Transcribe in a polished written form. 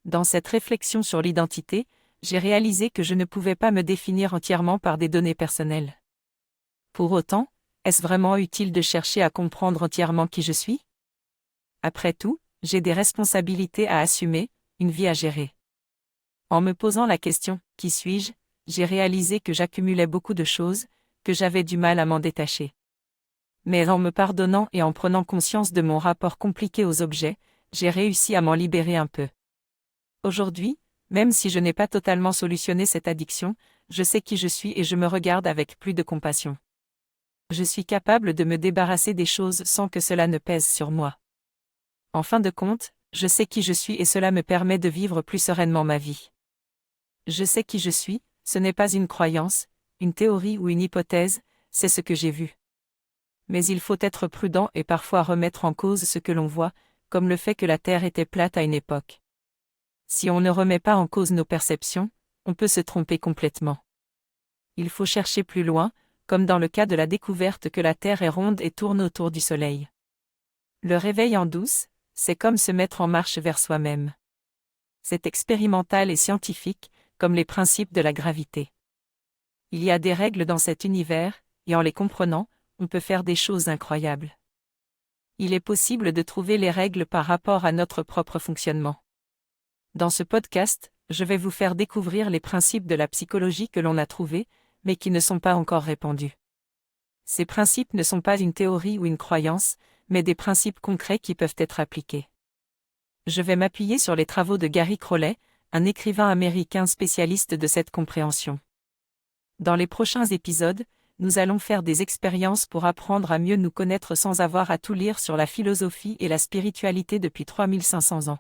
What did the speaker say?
Dans cette réflexion sur l'identité, j'ai réalisé que je ne pouvais pas me définir entièrement par des données personnelles. Pour autant, est-ce vraiment utile de chercher à comprendre entièrement qui je suis? Après tout, j'ai des responsabilités à assumer, une vie à gérer. En me posant la question « Qui suis-je ?», j'ai réalisé que j'accumulais beaucoup de choses, que j'avais du mal à m'en détacher. Mais en me pardonnant et en prenant conscience de mon rapport compliqué aux objets, j'ai réussi à m'en libérer un peu. Aujourd'hui, même si je n'ai pas totalement solutionné cette addiction, je sais qui je suis et je me regarde avec plus de compassion. Je suis capable de me débarrasser des choses sans que cela ne pèse sur moi. En fin de compte, je sais qui je suis et cela me permet de vivre plus sereinement ma vie. Je sais qui je suis, ce n'est pas une croyance, une théorie ou une hypothèse, c'est ce que j'ai vu. Mais il faut être prudent et parfois remettre en cause ce que l'on voit, comme le fait que la Terre était plate à une époque. Si on ne remet pas en cause nos perceptions, on peut se tromper complètement. Il faut chercher plus loin, comme dans le cas de la découverte que la Terre est ronde et tourne autour du Soleil. Le réveil en douce, c'est comme se mettre en marche vers soi-même. C'est expérimental et scientifique, comme les principes de la gravité. Il y a des règles dans cet univers, et en les comprenant, on peut faire des choses incroyables. Il est possible de trouver les règles par rapport à notre propre fonctionnement. Dans ce podcast, je vais vous faire découvrir les principes de la psychologie que l'on a trouvés, mais qui ne sont pas encore répandus. Ces principes ne sont pas une théorie ou une croyance, mais des principes concrets qui peuvent être appliqués. Je vais m'appuyer sur les travaux de Gary Crowley, un écrivain américain spécialiste de cette compréhension. Dans les prochains épisodes, nous allons faire des expériences pour apprendre à mieux nous connaître sans avoir à tout lire sur la philosophie et la spiritualité depuis 3500 ans.